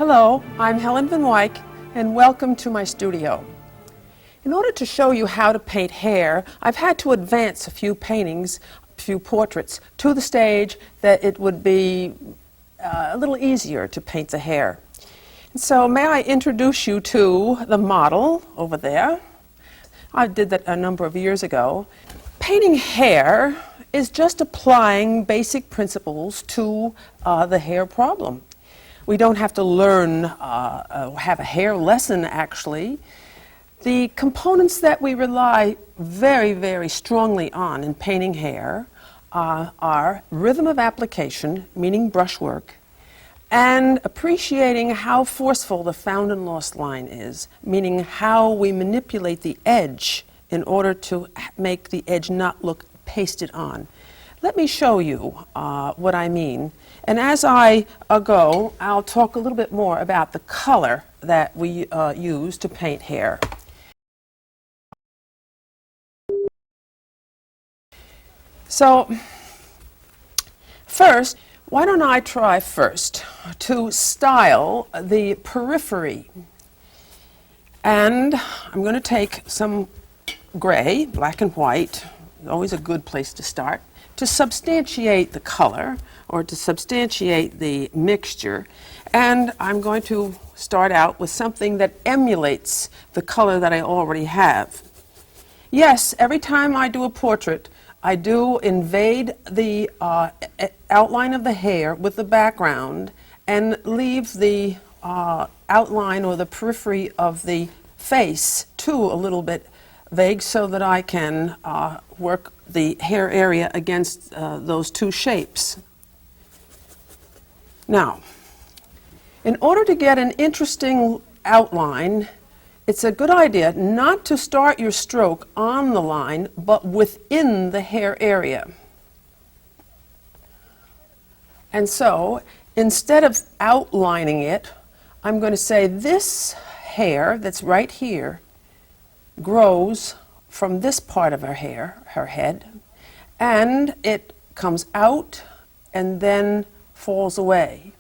Hello, I'm Helen Van Wyk, and welcome to my studio. In order to show you how to paint hair, I've had to advance a few paintings, a few portraits, to the stage that it would be a little easier to paint the hair. And so may I introduce you to the model over there. I did that a number of years ago. Painting hair is just applying basic principles to the hair problem. We don't have to learn, have a hair lesson actually. The components that we rely very, very strongly on in painting hair are rhythm of application, meaning brushwork, and appreciating how forceful the found and lost line is, meaning how we manipulate the edge in order to make the edge not look pasted on. Let me show you what I mean. And as I go, I'll talk a little bit more about the color that we use to paint hair. So, first, why don't I try first to style the periphery. And I'm going to take some gray, black and white, always a good place to start, to substantiate the color or to substantiate the mixture. And I'm going to start out with something that emulates the color that I already have. Yes, every time I do a portrait, I do invade the outline of the hair with the background and leave the outline or the periphery of the face too a little bit vague so that I can work the hair area against those two shapes. Now, in order to get an interesting outline, it's a good idea not to start your stroke on the line, but within the hair area. And so, instead of outlining it, I'm going to say this hair that's right here grows from this part of her hair, her head, and it comes out and then falls away.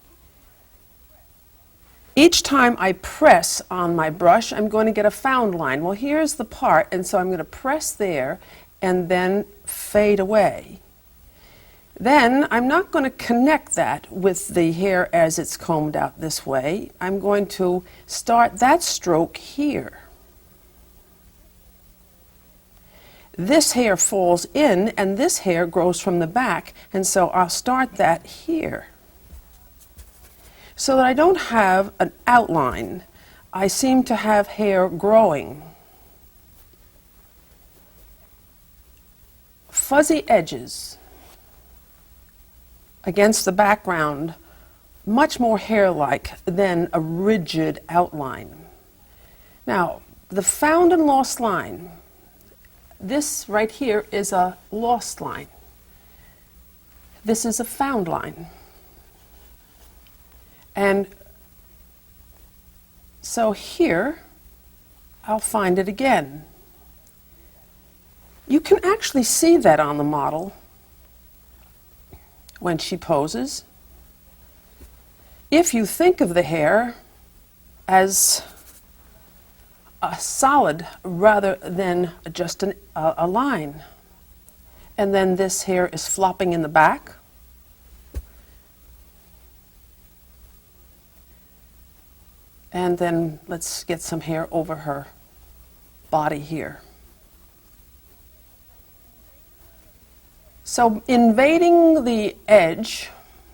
Each time I press on my brush, I'm going to get a found line. Well, here's the part, and so I'm going to press there and then fade away. Then I'm not going to connect that with the hair as it's combed out this way. I'm going to start that stroke here. This hair falls in, and this hair grows from the back, and so I'll start that here. So that I don't have an outline, I seem to have hair growing. Fuzzy edges against the background, much more hair-like than a rigid outline. Now, the found and lost line, this right here is a lost line. This is a found line. And so here, I'll find it again. You can actually see that on the model when she poses. If you think of the hair as a solid rather than just a line. And then this hair is flopping in the back. And then let's get some hair over her body here. So invading the edge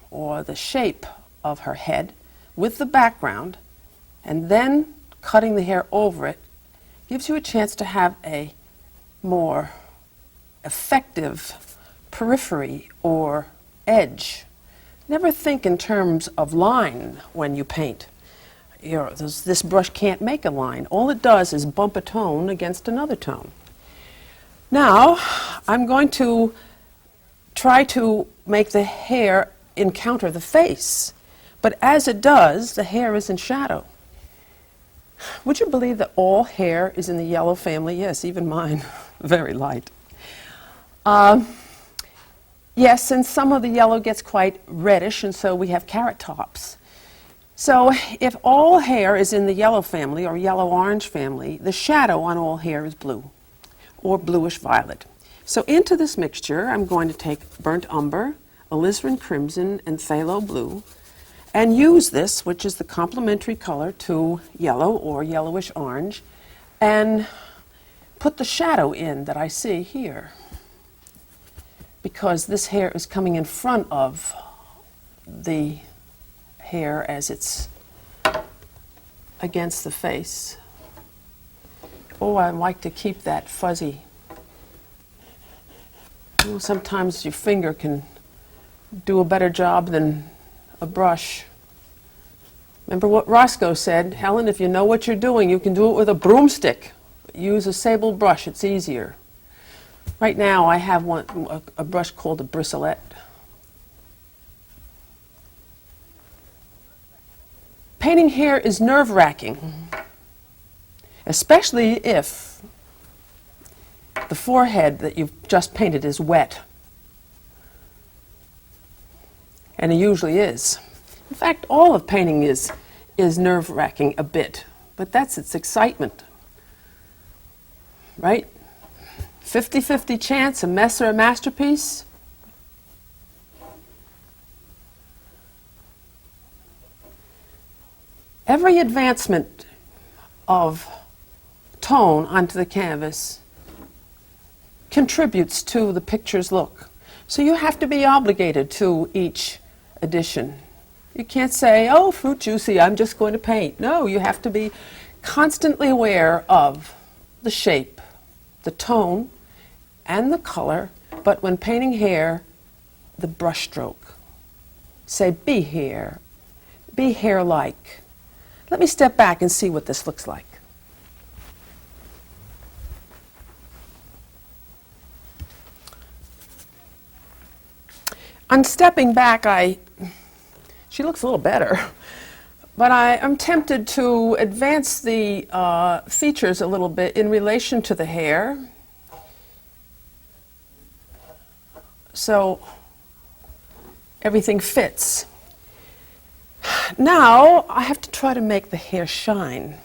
or the shape of her head with the background and then cutting the hair over it gives you a chance to have a more effective periphery or edge. Never think in terms of line when you paint. This brush can't make a line. All it does is bump a tone against another tone. Now, I'm going to try to make the hair encounter the face. But as it does, the hair is in shadow. Would you believe that all hair is in the yellow family? Yes, even mine. Very light. Yes, and some of the yellow gets quite reddish, and so we have carrot tops. So if all hair is in the yellow family or yellow-orange family, the shadow on all hair is blue or bluish-violet. So into this mixture, I'm going to take burnt umber, alizarin crimson, and phthalo blue, and use this, which is the complementary color to yellow or yellowish-orange, and put the shadow in that I see here, because this hair is coming in front of the hair as it's against the face. Oh, I like to keep that fuzzy. Oh, sometimes your finger can do a better job than a brush. Remember what Roscoe said, Helen, if you know what you're doing, you can do it with a broomstick. Use a sable brush, it's easier. Right now I have a brush called a bristlette. Painting hair is nerve-wracking, especially if the forehead that you've just painted is wet. And it usually is. In fact, all of painting is nerve-wracking a bit, but that's its excitement, right? 50-50 chance, a mess or a masterpiece. Every advancement of tone onto the canvas contributes to the picture's look. So you have to be obligated to each addition. You can't say, oh, fruit juicy, I'm just going to paint. No, you have to be constantly aware of the shape, the tone, and the color, but when painting hair, the brush stroke. Say, be hair-like. Let me step back and see what this looks like. On stepping back, she looks a little better, but I'm tempted to advance the features a little bit in relation to the hair. So everything fits. Now I have to try to make the hair shine.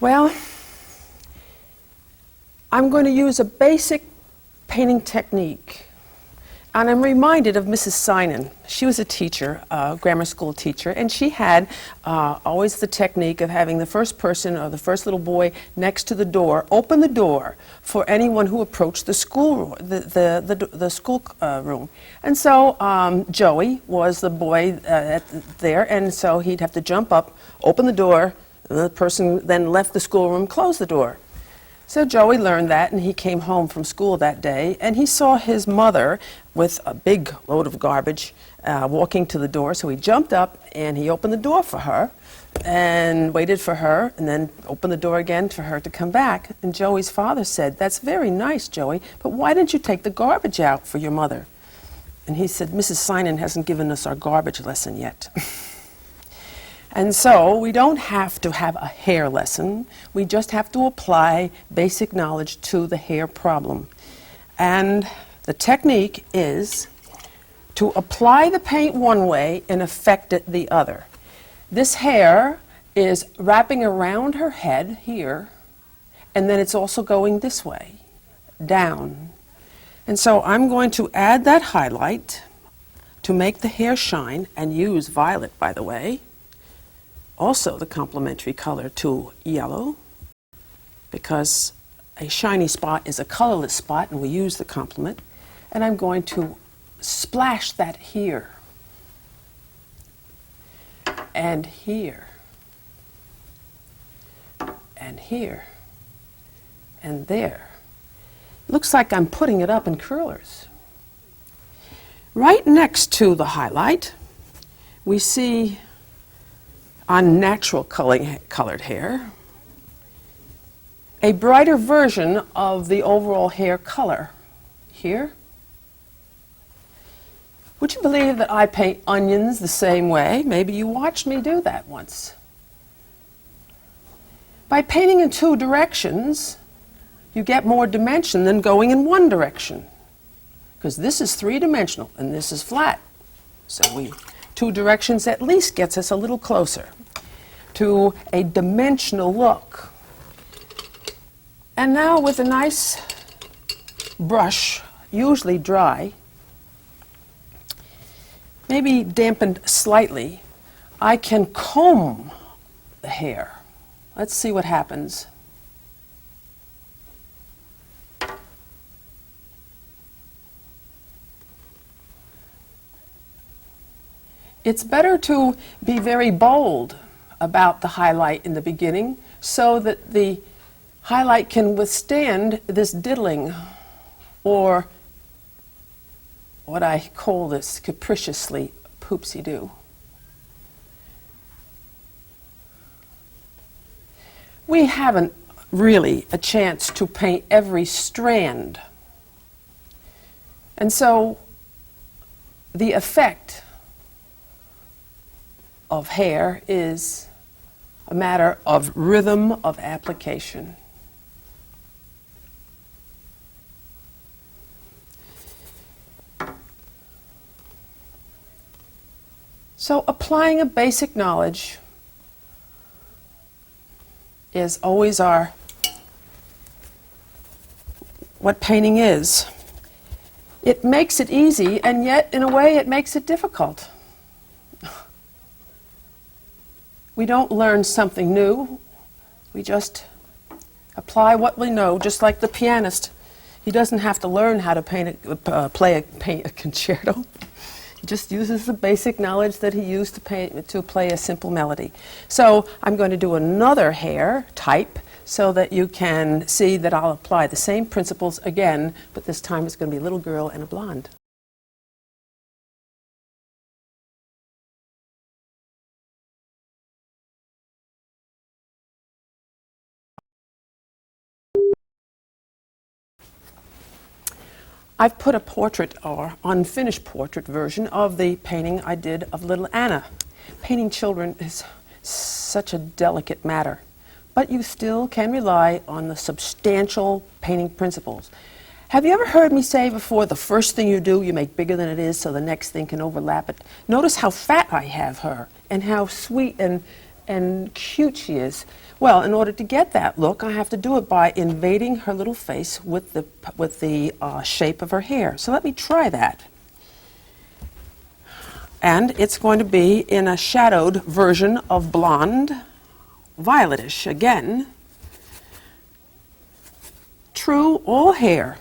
Well, I'm going to use a basic painting technique. And I'm reminded of Mrs. Sinan. She was a teacher, a grammar school teacher, and she had always the technique of having the first person or the first little boy next to the door open the door for anyone who approached the school, the school room. And so Joey was the boy there, and so he'd have to jump up, open the door, and the person then left the schoolroom, closed the door. So Joey learned that, and he came home from school that day, and he saw his mother with a big load of garbage walking to the door. So he jumped up, and he opened the door for her, and waited for her, and then opened the door again for her to come back. And Joey's father said, "That's very nice, Joey, but why didn't you take the garbage out for your mother?" And he said, "Mrs. Sinan hasn't given us our garbage lesson yet." And so we don't have to have a hair lesson. We just have to apply basic knowledge to the hair problem. And the technique is to apply the paint one way and affect it the other. This hair is wrapping around her head here, and then it's also going this way, down. And so I'm going to add that highlight to make the hair shine, and use violet, by the way. Also the complementary color to yellow, because a shiny spot is a colorless spot, and we use the complement. And I'm going to splash that here, and here, and here, and there. Looks like I'm putting it up in curlers. Right next to the highlight, we see on natural colored hair a brighter version of the overall hair color here. Would you believe that I paint onions the same way? Maybe you watched me do that once. By painting in two directions, you get more dimension than going in one direction, because this is three-dimensional and this is flat. So we two directions at least gets us a little closer to a dimensional look. And now with a nice brush, usually dry, maybe dampened slightly, I can comb the hair. Let's see what happens. It's better to be very bold about the highlight in the beginning so that the highlight can withstand this diddling, or what I call this capriciously poopsie-doo. We haven't really a chance to paint every strand. And so the effect of hair is a matter of rhythm of application. So applying a basic knowledge is always what painting is. It makes it easy, and yet in a way it makes it difficult. We don't learn something new. We just apply what we know, just like the pianist. He doesn't have to learn how to paint a concerto. He just uses the basic knowledge that he used to play a simple melody. So I'm going to do another hair type so that you can see that I'll apply the same principles again, but this time it's going to be a little girl and a blonde. I've put a portrait or unfinished portrait version of the painting I did of little Anna. Painting children is such a delicate matter, but you still can rely on the substantial painting principles. Have you ever heard me say before, the first thing you do, you make bigger than it is so the next thing can overlap it? Notice how fat I have her and how sweet and cute she is. Well, in order to get that look, I have to do it by invading her little face with the shape of her hair. So let me try that. And it's going to be in a shadowed version of blonde, violetish again. True, all hair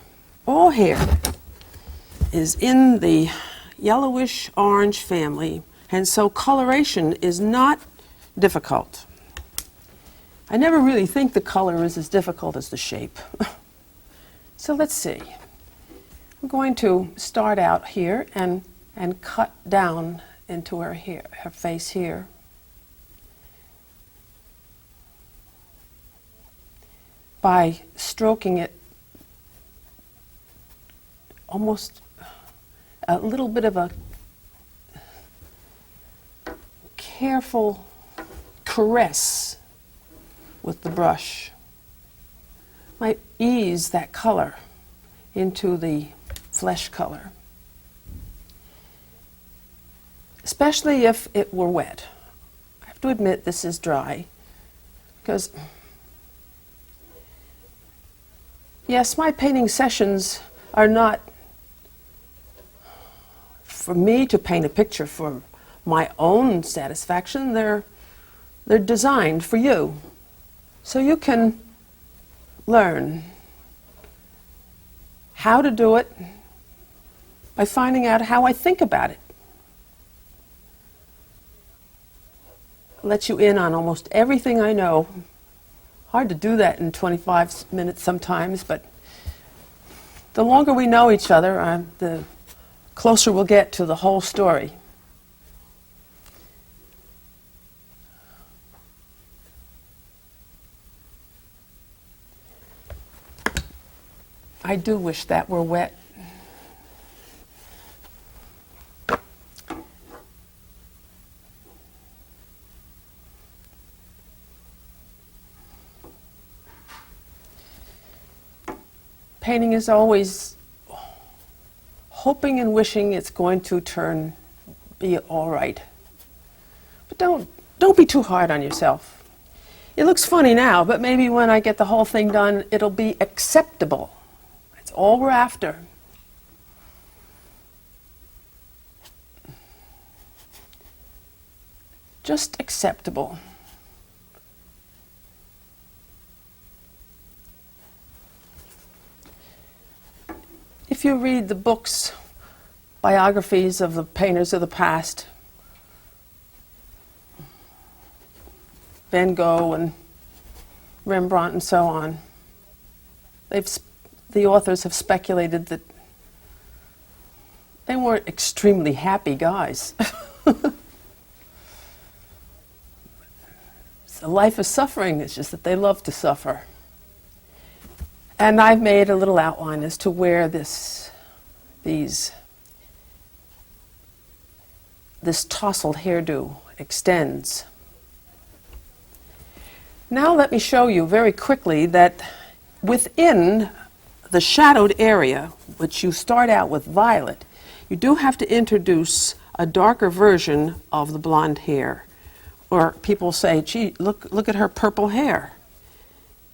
is in the yellowish orange family, and so coloration is not difficult. I never really think the color is as difficult as the shape. So let's see. I'm going to start out here and cut down into her face here. By stroking it almost a little bit of a careful caress with the brush might ease that color into the flesh color, especially if it were wet. I have to admit this is dry because, yes, my painting sessions are not for me to paint a picture for my own satisfaction. They're designed for you. So you can learn how to do it by finding out how I think about it. I'll let you in on almost everything I know. Hard to do that in 25 minutes sometimes, but the longer we know each other, the closer we'll get to the whole story. I do wish that were wet. Painting is always hoping and wishing it's going to turn be all right. But don't be too hard on yourself. It looks funny now, but maybe when I get the whole thing done, it'll be acceptable. That's all we're after. Just acceptable. If you read the books, biographies of the painters of the past, Van Gogh and Rembrandt and so on, the authors have speculated that they weren't extremely happy guys. It's a life of suffering, it's just that they love to suffer. And I've made a little outline as to where this tousled hairdo extends. Now let me show you very quickly that within the shadowed area, which you start out with violet, you do have to introduce a darker version of the blonde hair. Or people say, gee, look at her purple hair.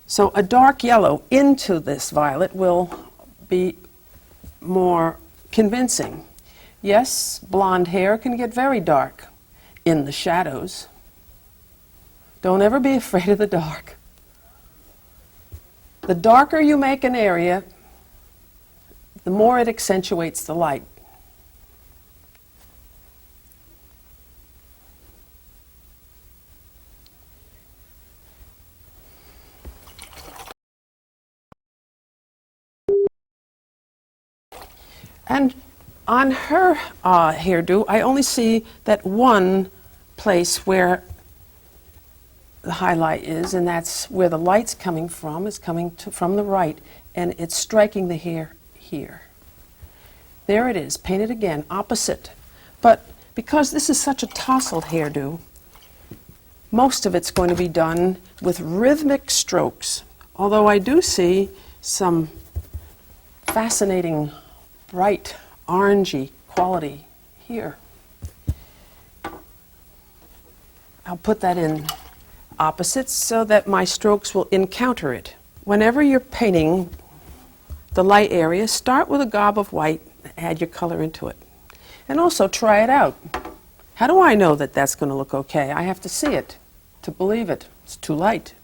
So a dark yellow into this violet will be more convincing. Yes, blonde hair can get very dark in the shadows. Don't ever be afraid of the dark. The darker you make an area, the more it accentuates the light. And on her hairdo, I only see that one place where the highlight is, and that's where the light's coming from. It's coming from the right, and it's striking the hair here. There it is, painted again, opposite. But because this is such a tousled hairdo, most of it's going to be done with rhythmic strokes, although I do see some fascinating bright orangey quality here. I'll put that in opposites so that my strokes will encounter it. Whenever you're painting the light area, start with a gob of white, add your color into it. And also try it out. How do I know that that's going to look okay? I have to see it to believe it. It's too light.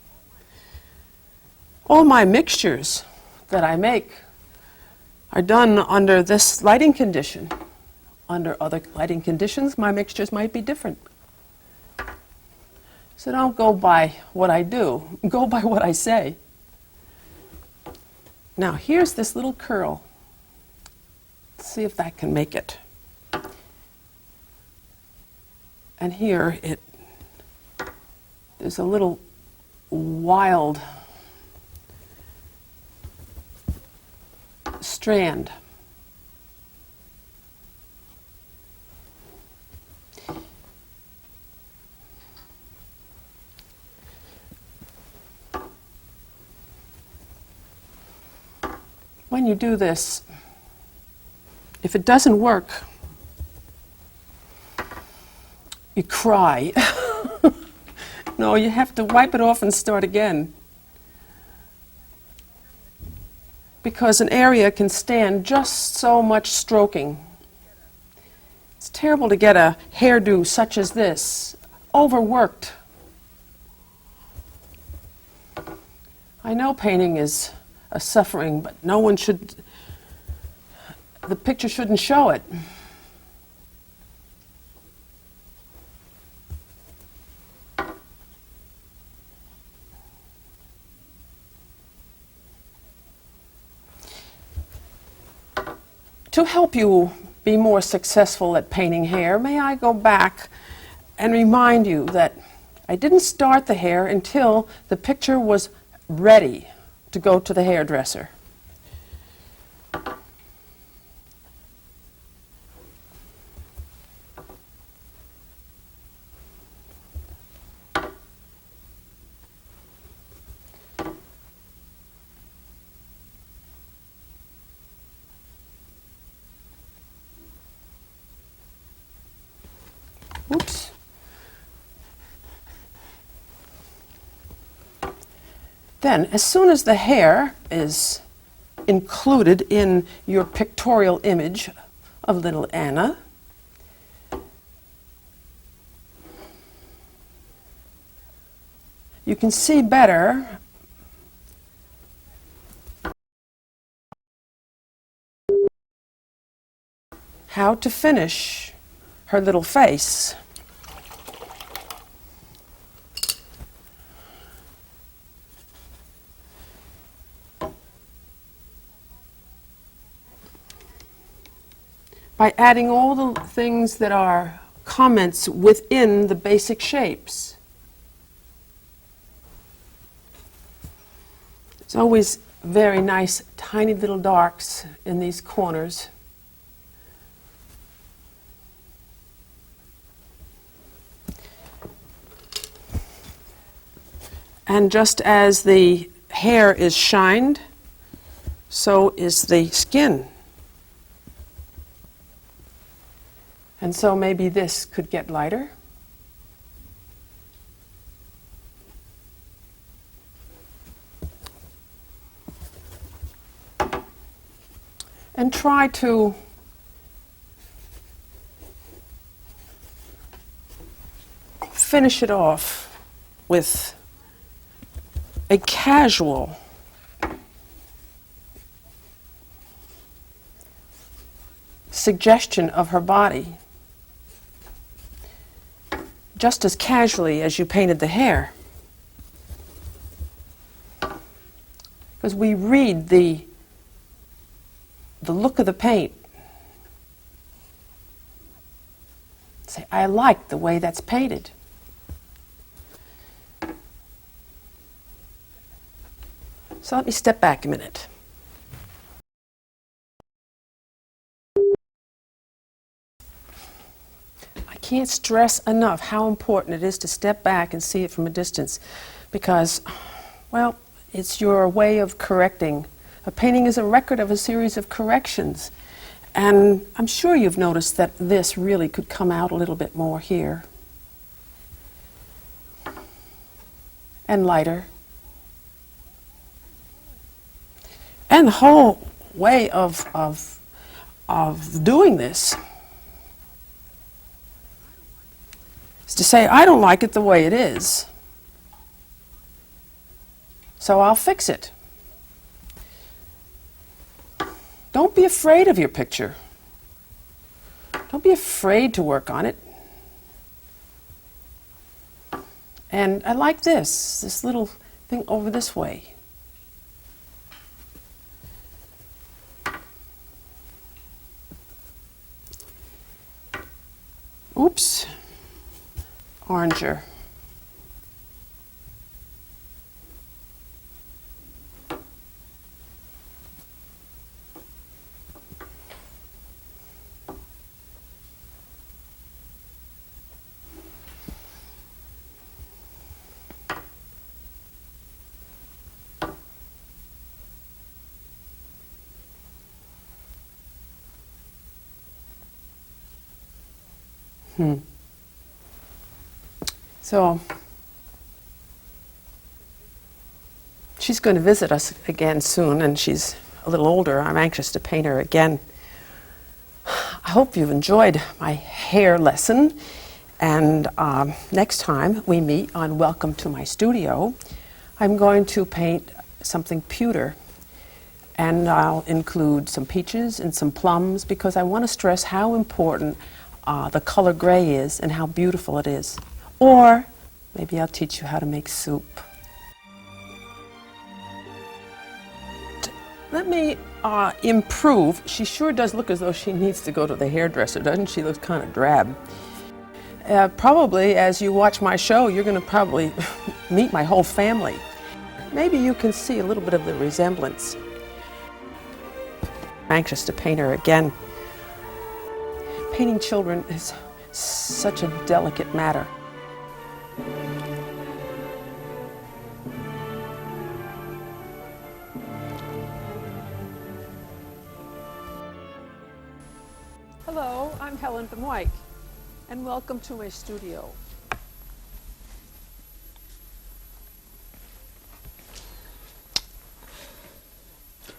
All my mixtures that I make are done under this lighting condition. Under other lighting conditions, my mixtures might be different. So don't go by what I do, go by what I say. Now here's this little curl. Let's see if that can make it. And here there's a little wild strand. When you do this, if it doesn't work, you cry. No, you have to wipe it off and start again. Because an area can stand just so much stroking. It's terrible to get a hairdo such as this, overworked. I know painting is a suffering, but no one should, the picture shouldn't show it. To help you be more successful at painting hair, may I go back and remind you that I didn't start the hair until the picture was ready to go to the hairdresser. Oops. Then, as soon as the hair is included in your pictorial image of little Anna, you can see better how to finish her little face. By adding all the things that are comments within the basic shapes. It's always very nice, tiny little darks in these corners. And just as the hair is shined, so is the skin. And so maybe this could get lighter. And try to finish it off with a casual suggestion of her body, just as casually as you painted the hair. Because we read the look of the paint. Say, I like the way that's painted. So let me step back a minute. I can't stress enough how important it is to step back and see it from a distance, because, well, it's your way of correcting. A painting is a record of a series of corrections. And I'm sure you've noticed that this really could come out a little bit more here. And lighter. And the whole way of doing this is to say, I don't like it the way it is, so I'll fix it. Don't be afraid of your picture. Don't be afraid to work on it. And I like this little thing over this way. Oops, oranger. So she's going to visit us again soon, and she's a little older. I'm anxious to paint her again. I hope you've enjoyed my hair lesson, and next time we meet on Welcome to My Studio, I'm going to paint something pewter, and I'll include some peaches and some plums, because I want to stress how important the color gray is and how beautiful it is. Or maybe I'll teach you how to make soup. Let me improve. She sure does look as though she needs to go to the hairdresser, doesn't she? Looks kind of drab. Probably as you watch my show, you're going to probably meet my whole family. Maybe you can see a little bit of the resemblance. I'm anxious to paint her again. Painting children is such a delicate matter. Hello, I'm Helen Van Wyk. and welcome to my studio.